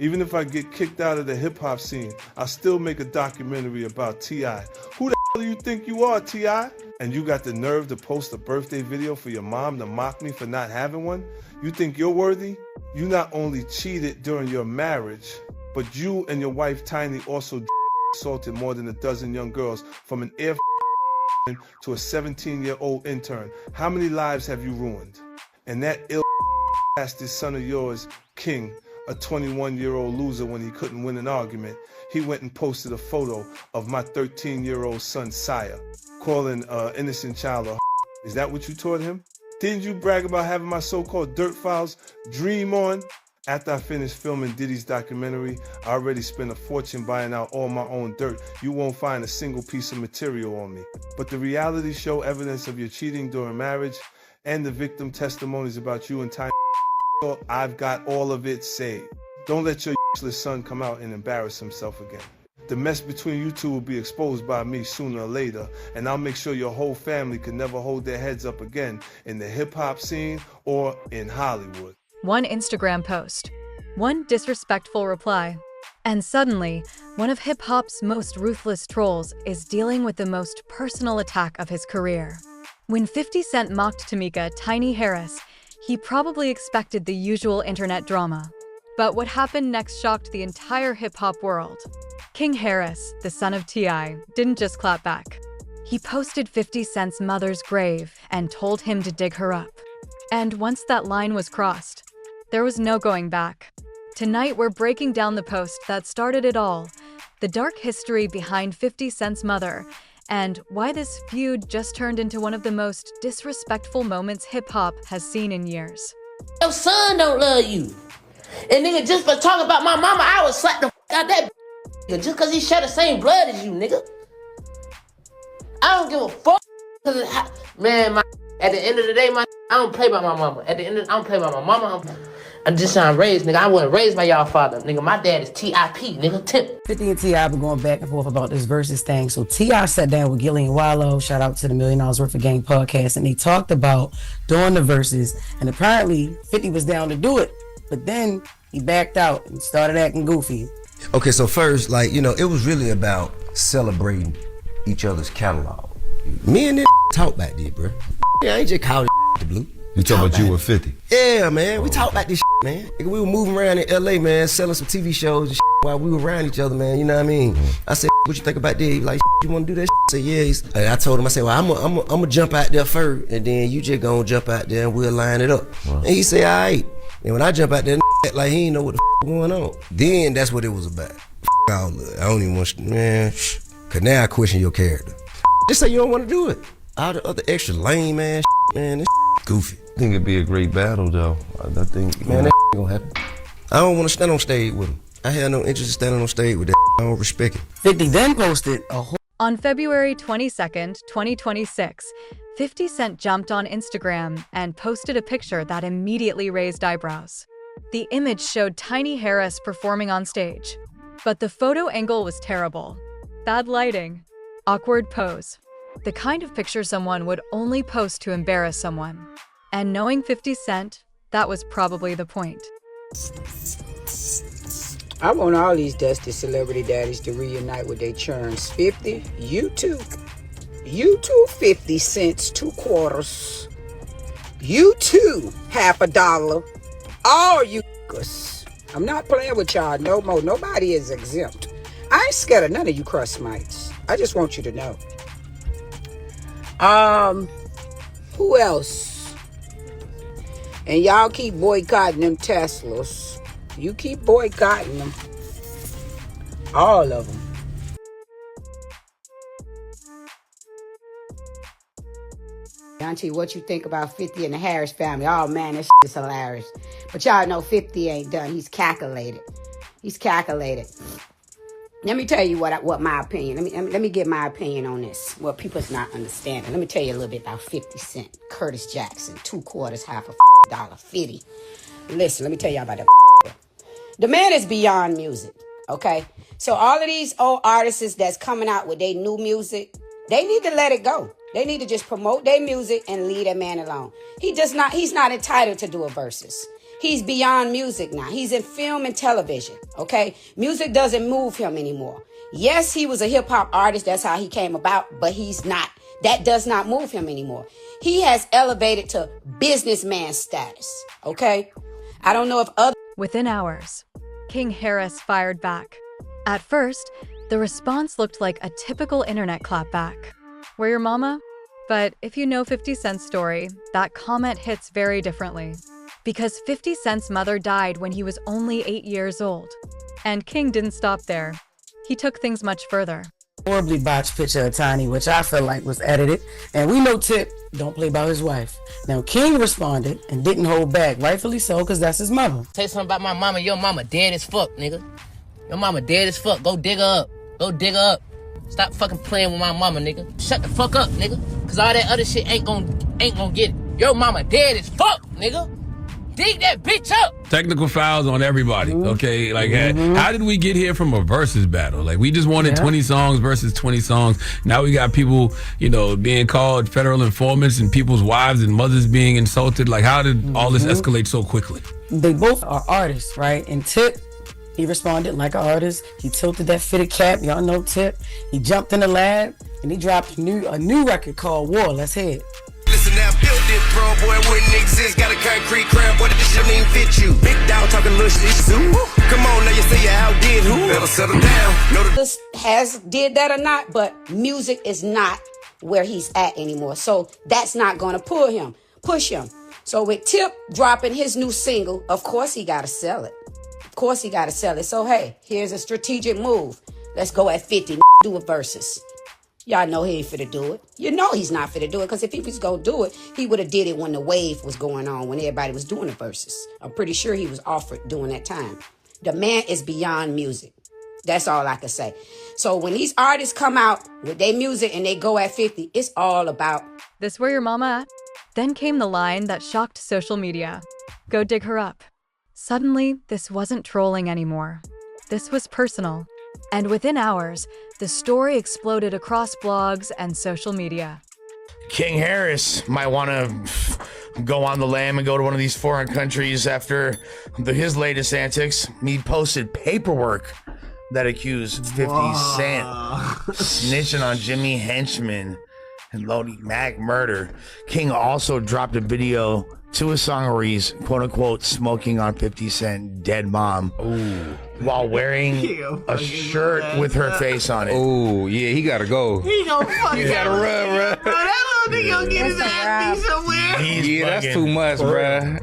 Even if I get kicked out of the hip-hop scene, I'll still make a documentary about T.I. Who the hell do you think you are, T.I.? And you got the nerve to post a birthday video for your mom to mock me for not having one? You think you're worthy? You not only cheated during your marriage, but you and your wife Tiny also assaulted more than a dozen young girls, from an air to a 17-year-old intern. How many lives have you ruined? And that ill bastard son of yours, King, a 21-year-old loser when he couldn't win an argument, he went and posted a photo of my 13-year-old son, Saya, calling an innocent child a Is that what you taught him? Didn't you brag about having my so-called dirt files dream on? After I finished filming Diddy's documentary, I already spent a fortune buying out all my own dirt. You won't find a single piece of material on me. But the reality show evidence of your cheating during marriage and the victim testimonies about you and Tiny, I've got all of it saved. Don't let your useless son come out and embarrass himself again. The mess between you two will be exposed by me sooner or later, and I'll make sure your whole family can never hold their heads up again in the hip-hop scene or in Hollywood. One Instagram post, one disrespectful reply, and suddenly, one of hip-hop's most ruthless trolls is dealing with the most personal attack of his career. When 50 Cent mocked Tamika Tiny Harris, he probably expected the usual internet drama. But what happened next shocked the entire hip-hop world. King Harris, the son of T.I., didn't just clap back. He posted 50 Cent's mother's grave and told him to dig her up. And once that line was crossed, there was no going back. Tonight, we're breaking down the post that started it all, the dark history behind 50 Cent's mother, and why this feud just turned into one of the most disrespectful moments hip-hop has seen in years. Your son don't love you. And nigga, just for talking about my mama, I would slap the out that nigga just cause he share the same blood as you, nigga. I don't give a fuck. Man, at the end of the day, I don't play by my mama. I don't play by my mama. I'm just trying to raise, nigga. I wasn't raised by y'all father, nigga. My dad is T.I.P., nigga. Tip. 50 and T.I. been going back and forth about this versus thing. So T.I. sat down with Gillian Wallow, shout out to the $1 Million Worth of Game podcast, and they talked about doing the verses. And apparently 50 was down to do it, but then he backed out and started acting goofy. Okay, so first, it was really about celebrating each other's catalog. Me and this talk back there, bro. Yeah, I ain't just called it the blue. You talking about you with 50? Yeah, man. We talk about this man. We were moving around in LA, man, selling some TV shows and while we were around each other, man. You know what I mean? I said, what you think about that? He like, you want to do that? I said, yeah. And I told him, I said, well, I'm gonna jump out there first, and then you just gonna jump out there and we'll line it up. Wow. And he said, all right. And when I jump out there, like he ain't know what the going on. Then that's what it was about. All that. I don't even want to, man. Cause now I question your character. Just say you don't want to do it. All the other extra lame ass, man, this goofy. I think it'd be a great battle, though. I think, man, that gonna happen. I don't want to stand on stage with him. I had no interest in standing on stage with that. I don't respect it. 50 then posted a whole. On February 22nd, 2026, 50 Cent jumped on Instagram and posted a picture that immediately raised eyebrows. The image showed Tiny Harris performing on stage, but the photo angle was terrible. Bad lighting, awkward pose, the kind of picture someone would only post to embarrass someone. And knowing 50 Cent, that was probably the point. I want all these dusty celebrity daddies to reunite with their churns. 50, you too. You too, 50 cents, 2 quarters. You too, $50. All you niggas. I'm not playing with y'all no more. Nobody is exempt. I ain't scared of none of you crust mites. I just want you to know. Who else? And y'all keep boycotting them Teslas. You keep boycotting them. All of them. Auntie, what you think about 50 and the Harris family? Oh man, that shit is hilarious. But y'all know 50 ain't done. He's calculated. He's calculated. Let me tell you what my opinion. Let me get my opinion on this. What people's not understanding. Let me tell you a little bit about 50 Cent, Curtis Jackson, 2 quarters, $50, 50. Listen, let me tell y'all about that. The man is beyond music. Okay, so all of these old artists that's coming out with their new music, they need to let it go. They need to just promote their music and leave that man alone. He's not entitled to do a versus. He's beyond music now. He's in film and television, okay? Music doesn't move him anymore. Yes, he was a hip-hop artist. That's how he came about, but he's not. That does not move him anymore. He has elevated to businessman status, okay? I don't know if other... Within hours, King Harris fired back. At first, the response looked like a typical internet clapback. Where your mama? But if you know 50 Cent's story, that comment hits very differently. Because 50 Cent's mother died when he was only 8 years old. And King didn't stop there. He took things much further. Horribly botched picture of Tiny, which I feel like was edited. And we know Tip don't play about his wife. Now, King responded and didn't hold back, rightfully so, because that's his mother. Say something about my mama. Your mama dead as fuck, nigga. Your mama dead as fuck. Go dig her up. Go dig her up. Stop fucking playing with my mama, nigga. Shut the fuck up, nigga. Cause all that other shit ain't gonna get it. Your mama dead as fuck, nigga. Dig that bitch up. Technical fouls on everybody, okay? Like, how did we get here from a versus battle? Like, we just wanted 20 songs versus 20 songs. Now we got people, being called federal informants and people's wives and mothers being insulted. Like, how did all this escalate so quickly? They both are artists, right? And Tip, he responded like an artist. He tilted that fitted cap. Y'all know Tip. He jumped in the lab and he dropped a new record called War. Let's hear it. Listen now, build it, bro, boy, wouldn't exist. Got a concrete crown, boy, this shit don't even fit you. Big dog talking little shit, zoo. Come on, now you say you outdid who? Better settle down. This has did that or not, but music is not where he's at anymore. So that's not going to push him. So with Tip dropping his new single, of course he got to sell it. So, hey, here's a strategic move. Let's go at 50, do a versus. Y'all know he ain't finna do it. You know he's not finna do it, because if he was gonna do it, he would have did it when the wave was going on, when everybody was doing the verses. I'm pretty sure he was offered during that time. The man is beyond music. That's all I can say. So when these artists come out with their music and they go at 50, it's all about... This where your mama at? Then came the line that shocked social media. Go dig her up. Suddenly, this wasn't trolling anymore. This was personal. And within hours, the story exploded across blogs and social media. King Harris might want to go on the lam and go to one of these foreign countries after his latest antics. He posted paperwork that accused 50 Cent snitching on Jimmy Henchman and Lodi Mac murder. King also dropped a video to a song where he's quote-unquote smoking on 50 Cent dead mom. Ooh. While wearing a shirt with her face on it. Oh, yeah, he gotta go. He gonna fucking gotta run, bro. That little nigga gonna get his ass beat somewhere. Yeah, that's too much, bro.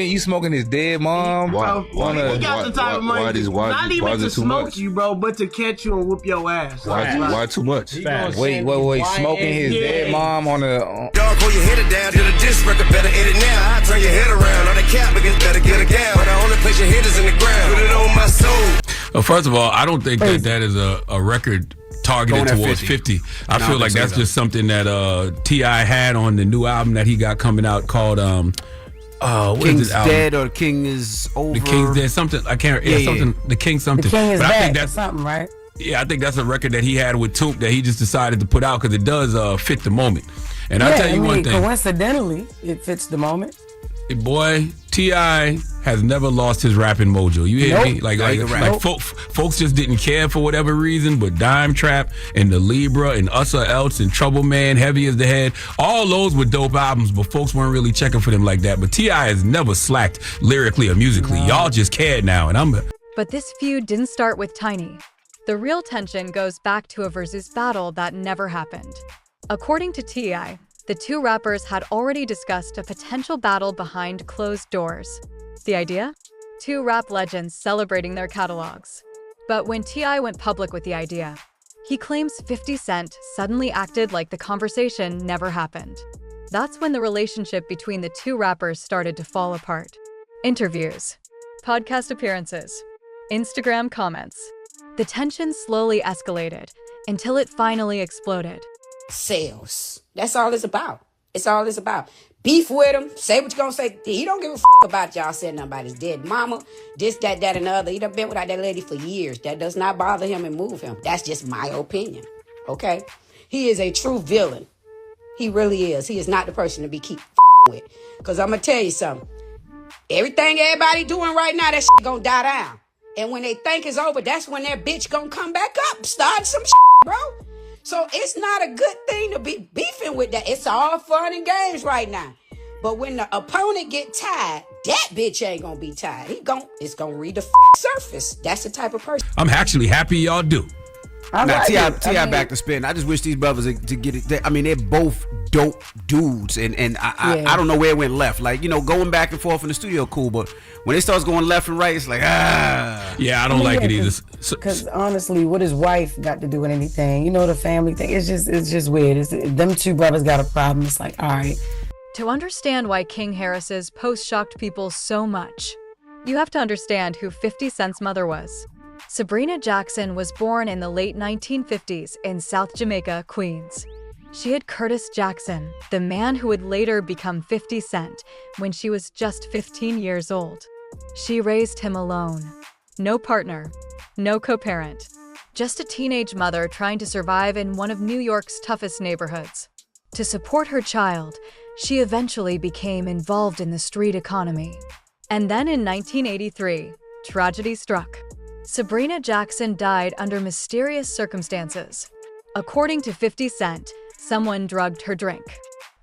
You smoking his dead mom? He got the type of money not even to smoke you, bro, but to catch you and whoop your ass. Why too much? Wait, smoking his dead mom on a... Dog, pull your head down to the disc record, better hit it now. I turn your head around on the cap, because better get a gown. But the only place your head is in the ground. Put it on my soul. Well, first of all, I don't think that is a record targeted towards 50. I feel like that's just something that T.I. had on the new album that he got coming out called King's Dead or King is Over. The King's Dead, something I can't. Yeah, something. The King something. The King is but back, I think that's something, right? Yeah, I think that's a record that he had with Toomp that he just decided to put out because it does fit the moment. And I'll tell you one thing. Coincidentally, it fits the moment. Boy, T.I. has never lost his rapping mojo. You hear me? Like folks just didn't care for whatever reason, but Dime Trap and The Libra and Us or Else and Trouble Man, Heavy as the Head, all those were dope albums, but folks weren't really checking for them like that. But T.I. has never slacked lyrically or musically. Y'all just cared now, and But this feud didn't start with Tiny. The real tension goes back to a versus battle that never happened. According to T.I., the two rappers had already discussed a potential battle behind closed doors. The idea? Two rap legends celebrating their catalogs. But when T.I. went public with the idea, he claims 50 Cent suddenly acted like the conversation never happened. That's when the relationship between the two rappers started to fall apart. Interviews, podcast appearances, Instagram comments. The tension slowly escalated until it finally exploded. Sales. That's all it's about. It's all it's about. Beef with him. Say what you gonna say. He don't give a about y'all saying nothing about his dead mama. This, that, and the other. He done been without that lady for years. That does not bother him and move him. That's just my opinion. Okay? He is a true villain. He really is. He is not the person to be keep with. Because I'm gonna tell you something. Everything everybody doing right now, that shit gonna die down. And when they think it's over, that's when that bitch gonna come back up, start some shit, bro. So it's not a good thing to be beefing with that. It's all fun and games right now. But when the opponent get tired, that bitch ain't gonna be tired. It's gonna read the surface. That's the type of person. I'm actually happy y'all do. Now, T.I. back to spin. I just wish these brothers to get it. I mean, they're both dope dudes, and I don't know where it went left. Like, going back and forth in the studio, cool, but when it starts going left and right, it's like, Yeah, I don't like it either. Because honestly, what his wife got to do with anything? The family thing. It's just weird. Them two brothers got a problem. It's like, all right. To understand why King Harris's post shocked people so much, you have to understand who 50 Cent's mother was. Sabrina Jackson was born in the late 1950s in South Jamaica, Queens. She had Curtis Jackson, the man who would later become 50 Cent, when she was just 15 years old. She raised him alone. No partner, no co-parent, just a teenage mother trying to survive in one of New York's toughest neighborhoods. To support her child, she eventually became involved in the street economy. And then in 1983, tragedy struck. Sabrina Jackson died under mysterious circumstances. According to 50 Cent, someone drugged her drink,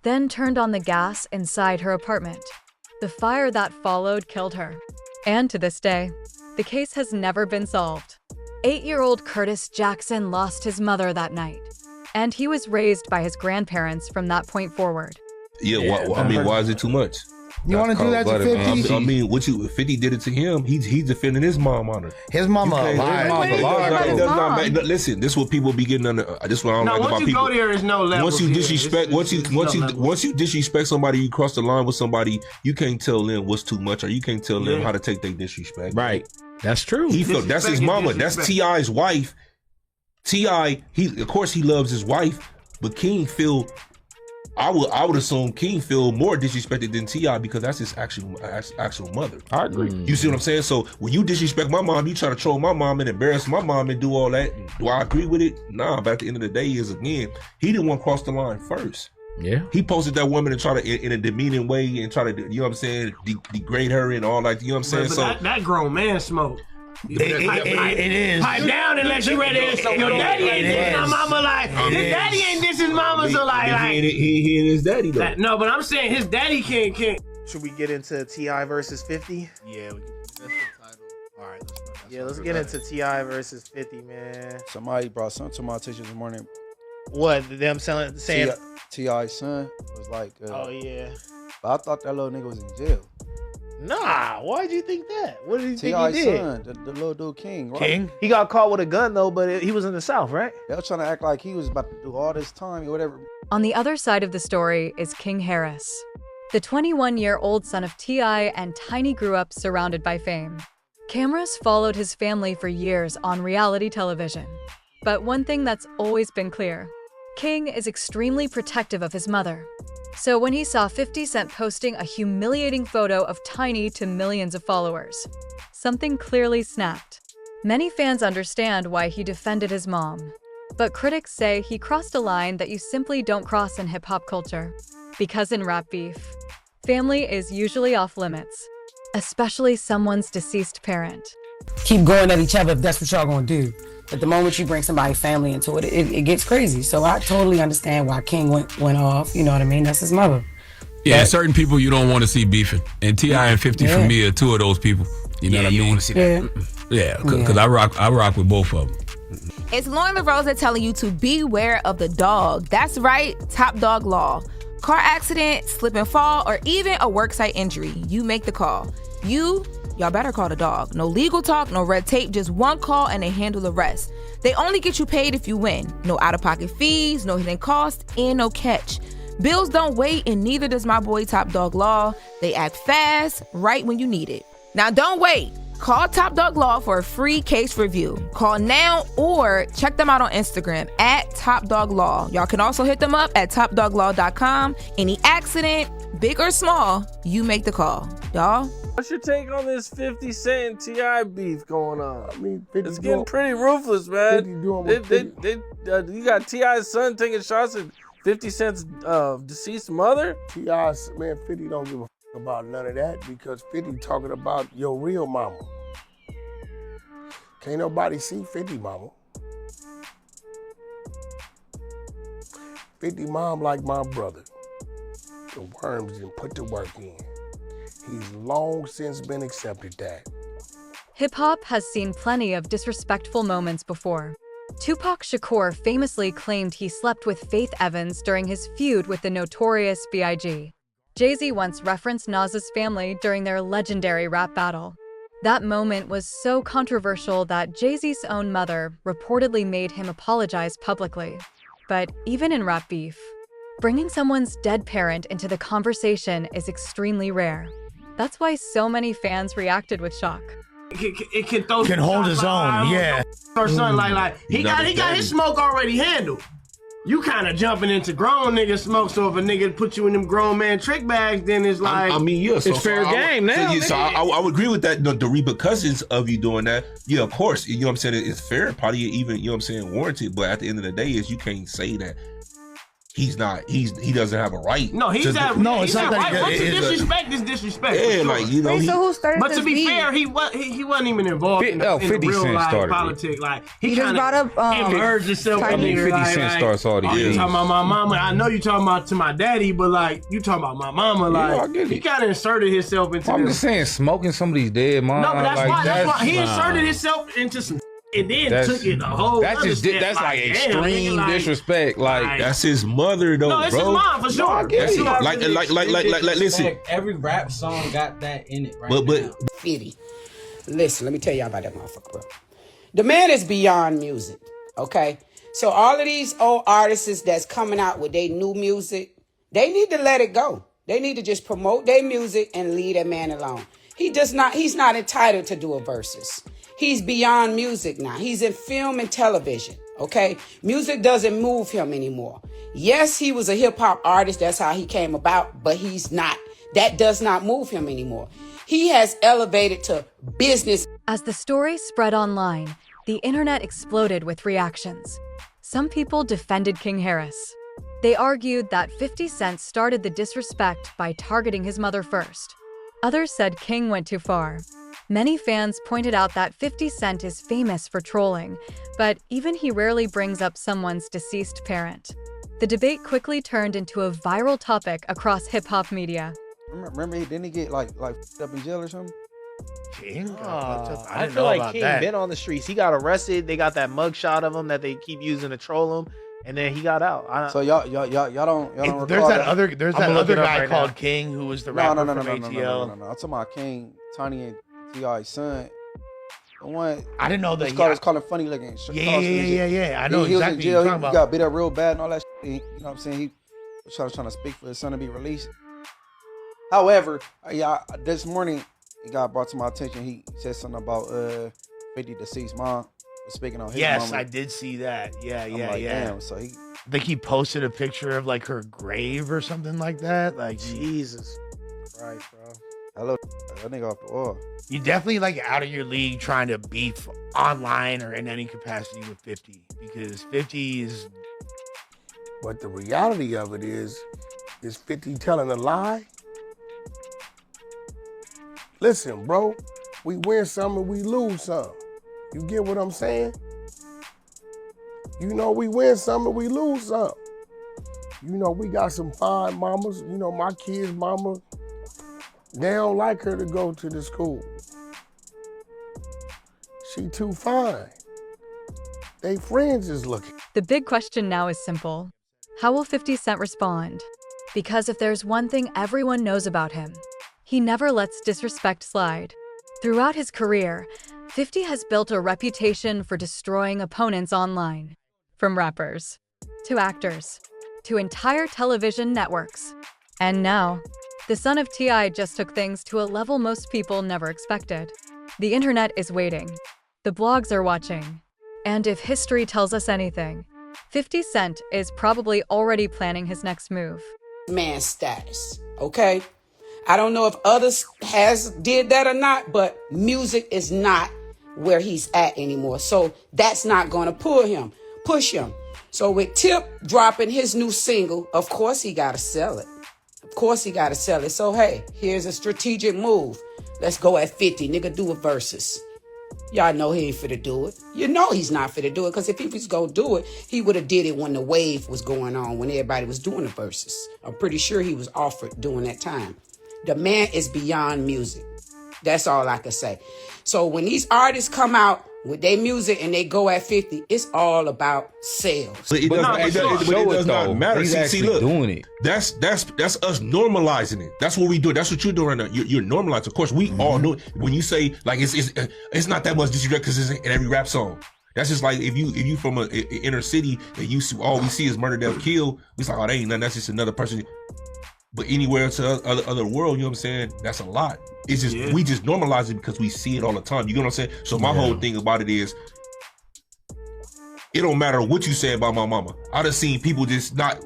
then turned on the gas inside her apartment. The fire that followed killed her. And to this day, the case has never been solved. 8-year-old Curtis Jackson lost his mother that night, and he was raised by his grandparents from that point forward. Yeah, why is it too much? You want to do that to 50? I mean, 50 did it to him. He's defending his mom on it. His mama alive. Listen, this is what people be getting under. This is what I don't like about people. Once you go there, is no level. Once you disrespect, once you disrespect somebody, you cross the line with somebody. You can't tell them what's too much, or you can't tell them how to take their disrespect. Right, that's true. He felt that's his mama. That's T.I.'s wife. T.I. Of course he loves his wife, but King feel. I would assume King feel more disrespected than T.I. because that's his actual mother. I agree. You see what I'm saying? So when you disrespect my mom, you try to troll my mom and embarrass my mom and do all that. Do I agree with it? Nah, but at the end of the day is, again, he didn't want to cross the line first. Yeah. He posted that woman and try to, in a demeaning way, and try to, you know what I'm saying, degrade her and all that, you know what I'm saying? But that grown man smoke. It is. Pipe down unless you ready. Your daddy ain't dissing my mama like his daddy ain't dissing mama, so like he and his daddy though. No, but I'm saying his daddy can't. Should we get into T.I. versus 50? Yeah, that's the title. All right, let's get into T.I. versus 50, man. Somebody brought something to my attention this morning. What? Them saying T.I.'s son was like. Oh yeah. But I thought that little nigga was in jail. Nah, why'd you think that? What did you think he did? Son, the little dude King, right? King? He got caught with a gun though, but he was in the South, right? They were trying to act like he was about to do all this time or whatever. On the other side of the story is King Harris. The 21-year-old son of T.I. and Tiny grew up surrounded by fame. Cameras followed his family for years on reality television. But one thing that's always been clear, King is extremely protective of his mother. So when he saw 50 Cent posting a humiliating photo of Tiny to millions of followers, something clearly snapped. Many fans understand why he defended his mom, but critics say he crossed a line that you simply don't cross in hip-hop culture. Because in rap beef, family is usually off limits, especially someone's deceased parent. Keep going at each other if that's what y'all gonna do. But the moment you bring somebody's family into it, it gets crazy. So I totally understand why King went off. You know what I mean? That's his mother. Yeah, certain people you don't want to see beefing. And T.I. and 50 for me are two of those people. You know what I mean? You don't want to see that. Yeah, because I rock with both of them. It's Lauren LaRosa telling you to beware of the dog. That's right, Top Dog Law. Car accident, slip and fall, or even a worksite injury. You make the call. Y'all better call the dog. No legal talk, no red tape, just one call and they handle the rest. They only get you paid if you win. No out-of-pocket fees, no hidden costs, and no catch. Bills don't wait, and neither does my boy Top Dog Law. They act fast, right when you need it. Now don't wait. Call Top Dog Law for a free case review. Call now or check them out on Instagram at Top Dog Law. Y'all can also hit them up at topdoglaw.com. Any accident, big or small, you make the call. Y'all? What's your take on this 50 Cent and T.I. beef going on? I mean, it's getting pretty ruthless, man. You got T.I.'s son taking shots at 50 Cent's deceased mother? T.I.'s, man, 50 don't give a about none of that because 50 talking about your real mama. Can't nobody see 50 mama. 50 mom like my brother. The worms didn't put the work in. He's long since been accepted that. Hip-hop has seen plenty of disrespectful moments before. Tupac Shakur famously claimed he slept with Faith Evans during his feud with the notorious B.I.G. Jay-Z once referenced Nas's family during their legendary rap battle. That moment was so controversial that Jay-Z's own mother reportedly made him apologize publicly. But even in rap beef, bringing someone's dead parent into the conversation is extremely rare. That's why so many fans reacted with shock. It can throw Can hold his own, yeah. Or something like he got his smoke already handled. You kind of jumping into grown nigga smoke, so if a nigga put you in them grown man trick bags, then it's like So, it's fair game now. I would agree with that. The repercussions of you doing that, yeah, of course, you know what I'm saying, it's fair, probably even, you know what I'm saying, warranted. But at the end of the day, is you can't say that he doesn't have a right. No, he's not. No, it's not right. Once you disrespect is disrespect. Yeah, like, you know. So who started But this to be beef? fair, he wasn't even involved in the 50 real Cent life started politics. Like He just brought up emerged himself. I mean, 50 Cent starts all these You things. talking about my mama? I know you talking about to my daddy, but like you talking about my mama. Like I get it. he kind of inserted himself into. I'm this. just saying, smoking somebody's dead mom. No, but that's like, why. That's why he nah. inserted himself into some. And then That's- took it a whole. That's other just step. that's like damn, extreme nigga, like, disrespect. Like That's his mother, though, No, it's bro. his mom for sure. That's it. It's Like, listen. Every rap song got that in it, right? But 50. Listen, let me tell y'all about that motherfucker, bro. The man is beyond music, okay? So all of these old artists that's coming out with their new music, they need to let it go. They need to just promote their music and leave that man alone. He's not entitled to do a versus. He's beyond music now. He's in film and television, okay? Music doesn't move him anymore. Yes, he was a hip-hop artist. That's how he came about, but he's not. That does not move him anymore. He has elevated to business. As the story spread online, the internet exploded with reactions. Some people defended King Harris. They argued that 50 Cent started the disrespect by targeting his mother first. Others said King went too far. Many fans pointed out that 50 Cent is famous for trolling, but even he rarely brings up someone's deceased parent. The debate quickly turned into a viral topic across hip-hop media. Remember, didn't he get like up in jail or something? King? I feel like King been on the streets. He got arrested. They got that mugshot of him that they keep using to troll him, and then he got out. So y'all don't recall There's that I'm other looking up guy right called now. King who was the rapper from ATL. No. I'm talking about King, Tiny, and T.I.'s son. The one I didn't know that. It's called Funny Looking. Yeah. I know he was exactly in jail. what you're talking He about. got beat up real bad and all that shit. You know what I'm saying? He was trying to speak for his son to be released. However, this morning it got brought to my attention. He said something about 50 deceased mom was speaking on his Yes, mama. I did see that. Yeah. Damn, so he. I think he posted a picture of like her grave or something like that. Like Jesus Christ, bro. Hello, that nigga off the wall. You definitely like out of your league trying to beef online or in any capacity with 50 because 50 is. But the reality of it is 50 telling a lie? Listen, bro, we win some and we lose some. You get what I'm saying? You know, we win some and we lose some. You know, we got some fine mamas. You know, my kids' mama, they don't like her to go to the school. She too fine. They friends is looking. The big question now is simple. How will 50 Cent respond? Because if there's one thing everyone knows about him, he never lets disrespect slide. Throughout his career, 50 has built a reputation for destroying opponents online. From rappers, to actors, to entire television networks. And now, the son of T.I. just took things to a level most people never expected. The internet is waiting. The blogs are watching. And if history tells us anything, 50 Cent is probably already planning his next move. Man status, okay? I don't know if others did that or not, but music is not where he's at anymore. So that's not going to push him. So with Tip dropping his new single, of course he got to sell it. Of course he got to sell it. So, hey, here's a strategic move. Let's go at 50. Nigga, do a versus. Y'all know he ain't finna do it. You know he's not finna do it, because if he was gonna do it, he would have did it when the wave was going on, when everybody was doing the verses. I'm pretty sure he was offered during that time. The man is beyond music. That's all I can say. So when these artists come out with their music and they go at 50, it's all about sales. But it does not matter. See, look, doing it. That's us normalizing it. That's what we do. That's what you're doing right now. You're normalizing. Of course, we all know it. When you say like it's not that much disrespect because it's in every rap song. That's just like if you from a inner city and you see all we see is murder, death, kill. We like, oh, that ain't nothing. That's just another person. But anywhere else to other world, you know what I'm saying? That's a lot. It's just we just normalize it because we see it all the time. You know what I'm saying? So my whole thing about it is, it don't matter what you say about my mama. I done seen people just not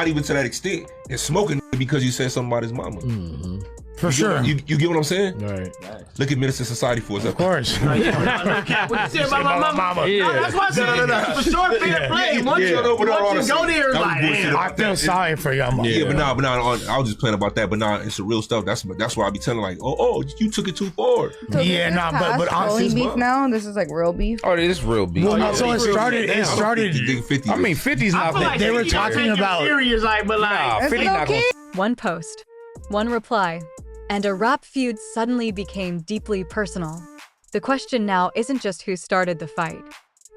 even to that extent and smoking because you said something about his mama. Mm-hmm. For sure. You get what I'm saying? Right. Look at Minister Society for us. Of course. What you say about my mama? Yeah. No, that's why I said for sure fair play. Once you go there, it's like, damn. I feel sorry for your mama. Yeah, but nah, I was just playing about that. But nah, it's the real stuff. That's why I be telling like, oh, you took it too far. So but honestly, beef now. This is like real beef. Oh, this is real beef. Well, no, so it started. I mean, 50's not. Like they were talking about. Serious, like, but like, 50 not gonna. One post, one reply, and a rap feud suddenly became deeply personal. The question now isn't just who started the fight.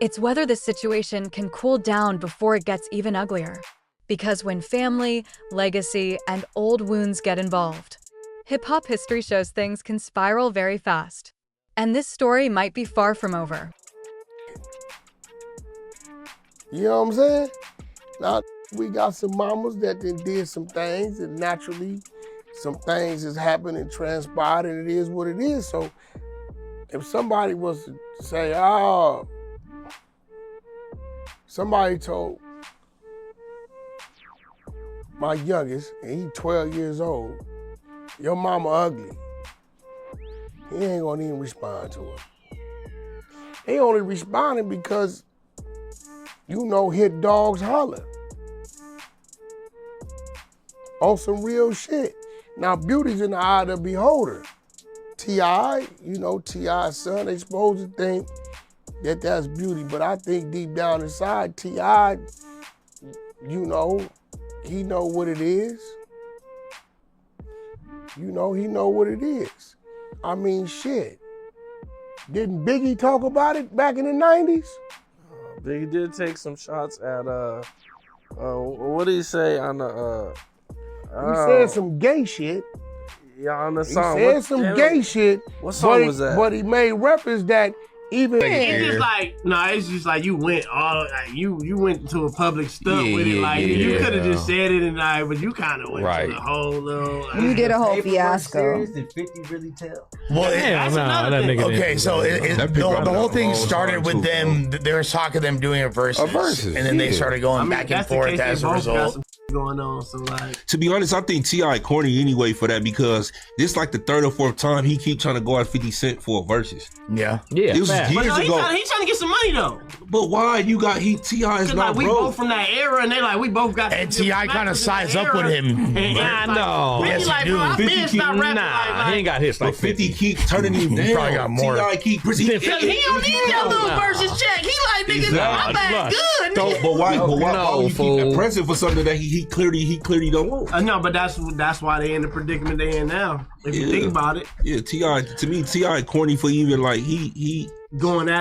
It's whether the situation can cool down before it gets even uglier. Because when family, legacy, and old wounds get involved, hip-hop history shows things can spiral very fast. And this story might be far from over. You know what I'm saying? Now, we got some mamas that did some things, and naturally, some things has happened and transpired, and it is what it is. So if somebody was to say, somebody told my youngest, and he 12 years old, your mama ugly, he ain't gonna even respond to her. He only responding because, hit dogs holler. On some real shit. Now, beauty's in the eye of the beholder. T.I., T.I.'s son, they supposed to think that that's beauty, but I think deep down inside, T.I., he know what it is. He know what it is. I mean, shit. Didn't Biggie talk about it back in the 90s? Biggie did take some shots at, what did he say on the, he said some gay shit. Yeah, on the song. He said some gay shit. What song was that? But he made reference that even it's just like you went you went to a public stuff with it. Like you could have just said it but you kind of went to the whole little. You did a whole fiasco. Did 50 really tell? Well, that nigga. Okay, so the whole thing started with them. There was talk of them doing a versus. And then they started going back and forth as a result. Going on, so like, to be honest, I think T.I. corny anyway for that, because this like the third or fourth time he keep trying to go at 50 Cent for a versus. Yeah. It was years ago. He's trying to get some money though. But why T.I. is not we broke? both from that era, and they like we both got. And T.I. kind of sized up with him. I know. Yes, like, bro, I been stop rapping. He ain't got hits like 50 keep turning him down. Probably got more. T.I. keep he don't need that little versus check. He like niggas, my back good. But why would you keep pressing for something that he clearly don't want? No, but that's why they in the predicament they in now. If you think about it. Yeah, T.I. to me, T.I. corny for even like he going at